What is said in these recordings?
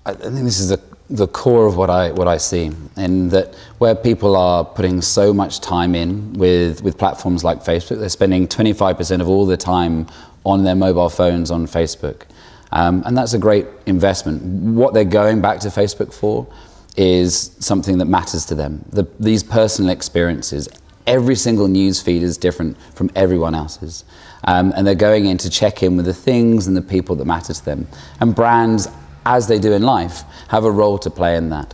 I think this is the core of what I see, in that where people are putting so much time in with platforms like Facebook, they're spending 25% of all their time on their mobile phones on Facebook. And that's a great investment. What they're going back to Facebook for is something that matters to them. These personal experiences. Every single news feed is different from everyone else's. And they're going in to check in with the things and the people that matter to them. And brands, as they do in life, have a role to play in that.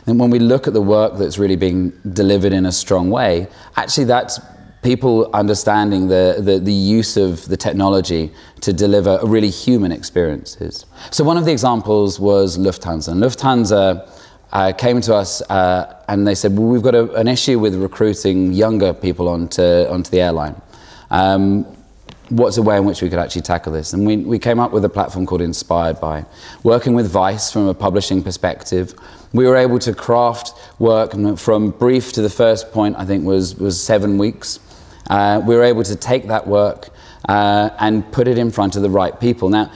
And when we look at the work that's really being delivered in a strong way, actually that's people understanding the use of the technology to deliver really human experiences. So one of the examples was Lufthansa. And Lufthansa came to us and they said, well, we've got an issue with recruiting younger people onto the airline. What's a way in which we could actually tackle this? And we came up with a platform called Inspired By. Working with Vice from a publishing perspective, we were able to craft work from brief to the first point, I think was 7 weeks. We were able to take that work and put it in front of the right people. Now,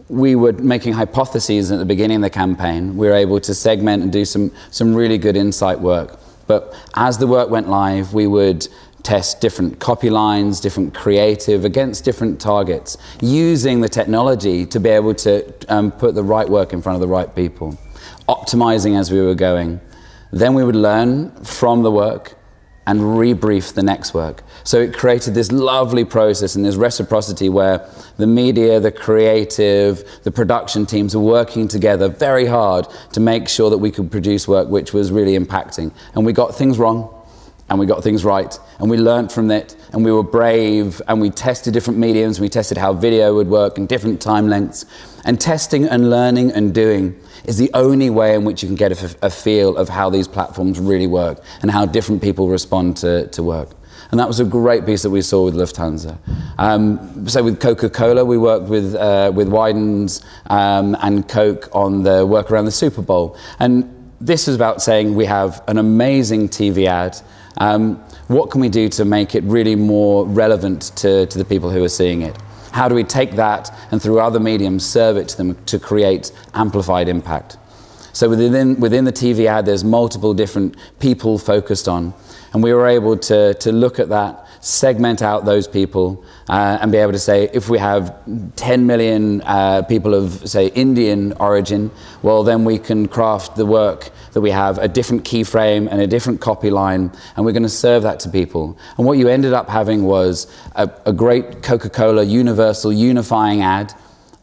we were making hypotheses at the beginning of the campaign. We were able to segment and do some really good insight work. But as the work went live, we would test different copy lines, different creative against different targets, using the technology to be able to put the right work in front of the right people, optimizing as we were going. Then we would learn from the work and rebrief the next work. So it created this lovely process and this reciprocity where the media, the creative, the production teams are working together very hard to make sure that we could produce work which was really impacting. And we got things wrong, and we got things right, and we learned from it, and we were brave, and we tested different mediums, we tested how video would work in different time lengths. And testing and learning and doing is the only way in which you can get a feel of how these platforms really work and how different people respond to work. And that was a great piece that we saw with Lufthansa. So with Coca-Cola, we worked with Widens and Coke on the work around the Super Bowl. And this was about saying we have an amazing TV ad. What can we do to make it really more relevant to the people who are seeing it? How do we take that and through other mediums serve it to them to create amplified impact? So within the TV ad, there's multiple different people focused on. And we were able to look at that, segment out those people, and be able to say, if we have 10 million people of, say, Indian origin, well, then we can craft the work that we have, a different keyframe and a different copy line, and we're going to serve that to people. And what you ended up having was a great Coca-Cola universal unifying ad.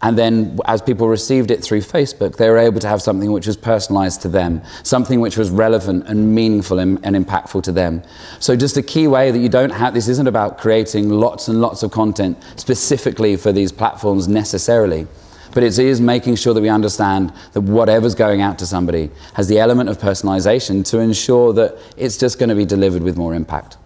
And then as people received it through Facebook, they were able to have something which was personalized to them, something which was relevant and meaningful and impactful to them. So just a key way that you don't have, this isn't about creating lots and lots of content specifically for these platforms necessarily, but it is making sure that we understand that whatever's going out to somebody has the element of personalization to ensure that it's just going to be delivered with more impact.